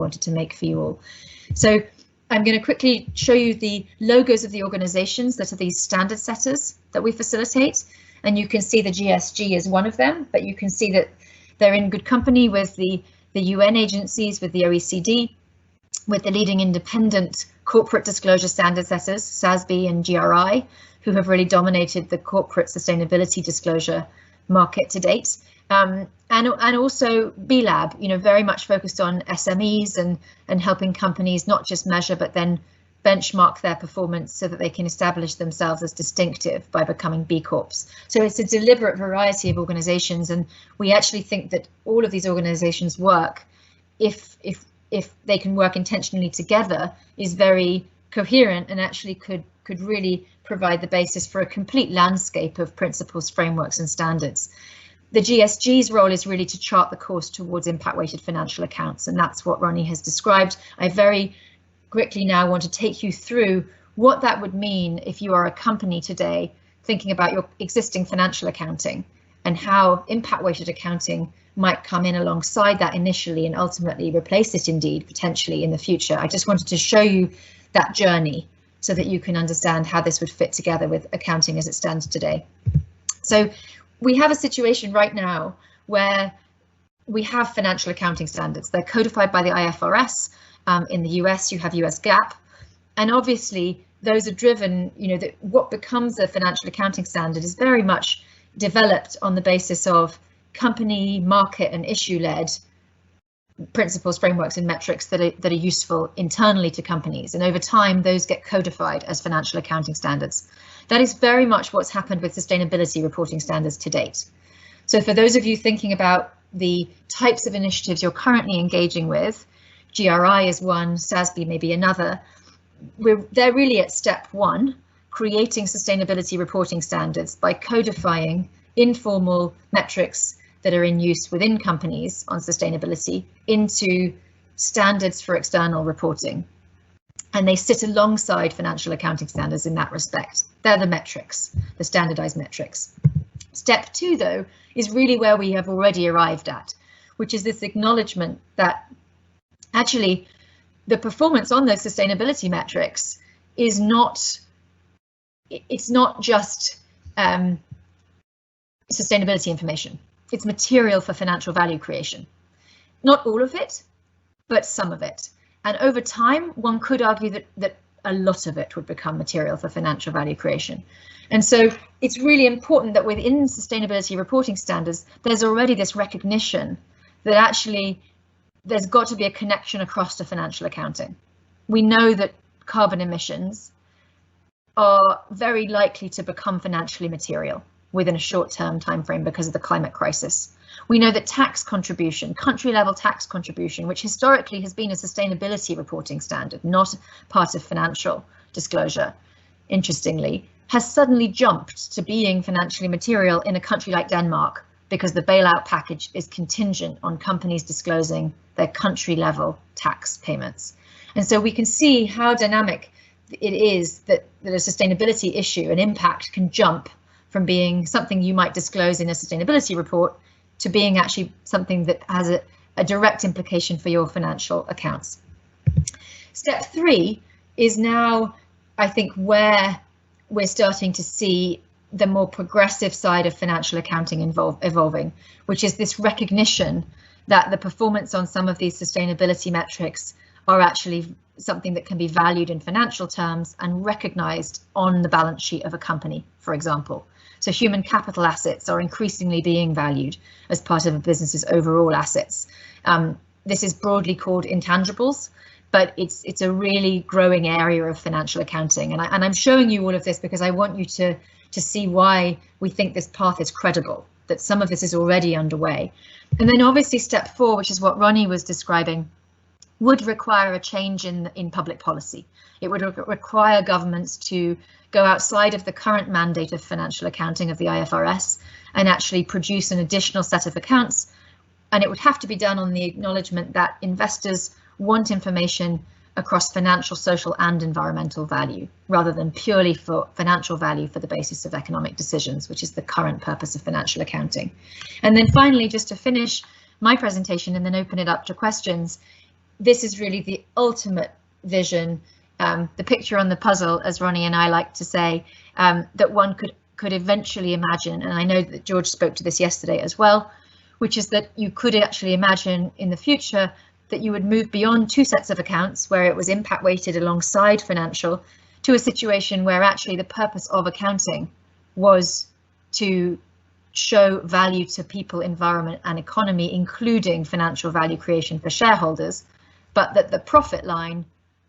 wanted to make for you all. So I'm going to quickly show you the logos of the organizations that are these standard setters that we facilitate. And you can see the GSG is one of them, but you can see that they're in good company with the UN agencies, with the OECD, with the leading independent corporate disclosure standard setters, SASB and GRI, who have really dominated the corporate sustainability disclosure market to date. And also BLAB, very much focused on SMEs and helping companies not just measure, but then benchmark their performance so that they can establish themselves as distinctive by becoming B Corps. So it's a deliberate variety of organizations, and we actually think that all of these organizations work if they can work intentionally together, is very coherent and actually could really provide the basis for a complete landscape of principles, frameworks and standards. The GSG's role is really to chart the course towards impact-weighted financial accounts, and that's what Ronnie has described. I very quickly now want to take you through what that would mean if you are a company today thinking about your existing financial accounting and how impact-weighted accounting might come in alongside that initially and ultimately replace it indeed potentially in the future. I just wanted to show you that journey so that you can understand how this would fit together with accounting as it stands today. So we have a situation right now where we have financial accounting standards. They're codified by the IFRS. In the US, you have US GAAP, and obviously those are driven, that what becomes a financial accounting standard is very much developed on the basis of company, market and issue-led principles, frameworks and metrics that are useful internally to companies. And over time, those get codified as financial accounting standards. That is very much what's happened with sustainability reporting standards to date. So for those of you thinking about the types of initiatives you're currently engaging with, GRI is one, SASB may be another. They're really at step one, creating sustainability reporting standards by codifying informal metrics that are in use within companies on sustainability into standards for external reporting. And they sit alongside financial accounting standards in that respect. They're the metrics, the standardized metrics. Step two, though, is really where we have already arrived at, which is this acknowledgement that actually the performance on those sustainability metrics is not just sustainability information. It's material for financial value creation. Not all of it, but some of it. And over time, one could argue that a lot of it would become material for financial value creation. And so it's really important that within sustainability reporting standards, there's already this recognition that actually there's got to be a connection across to financial accounting. We know that carbon emissions are very likely to become financially material within a short-term time frame because of the climate crisis. We know that tax contribution, country-level tax contribution, which historically has been a sustainability reporting standard, not part of financial disclosure, interestingly, has suddenly jumped to being financially material in a country like Denmark because the bailout package is contingent on companies disclosing their country-level tax payments. And so we can see how dynamic it is that a sustainability issue, an impact, can jump from being something you might disclose in a sustainability report to being actually something that has a direct implication for your financial accounts. Step three is now, I think, where we're starting to see the more progressive side of financial accounting evolving, which is this recognition that the performance on some of these sustainability metrics are actually something that can be valued in financial terms and recognized on the balance sheet of a company, for example. So human capital assets are increasingly being valued as part of a business's overall assets. This is broadly called intangibles, but it's a really growing area of financial accounting. And I'm showing you all of this because I want you to see why we think this path is credible, that some of this is already underway. And then obviously step four, which is what Ronnie was describing, would require a change in public policy. It would require governments to go outside of the current mandate of financial accounting of the IFRS and actually produce an additional set of accounts. And it would have to be done on the acknowledgement that investors want information across financial, social and environmental value, rather than purely for financial value for the basis of economic decisions, which is the current purpose of financial accounting. And then finally, just to finish my presentation and then open it up to questions, this is really the ultimate vision, the picture on the puzzle, as Ronnie and I like to say, that one could eventually imagine. And I know that George spoke to this yesterday as well, which is that you could actually imagine in the future that you would move beyond two sets of accounts where it was impact weighted alongside financial to a situation where actually the purpose of accounting was to show value to people, environment and economy, including financial value creation for shareholders, but that the profit line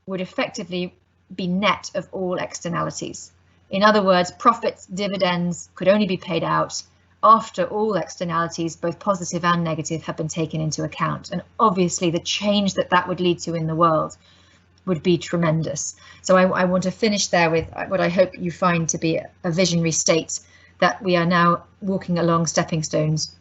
would effectively be net of all externalities. In other words, profits, dividends could only be paid out after all externalities, both positive and negative, have been taken into account. And obviously the change that that would lead to in the world would be tremendous. So I want to finish there with what I hope you find to be a visionary state, that we are now walking along stepping stones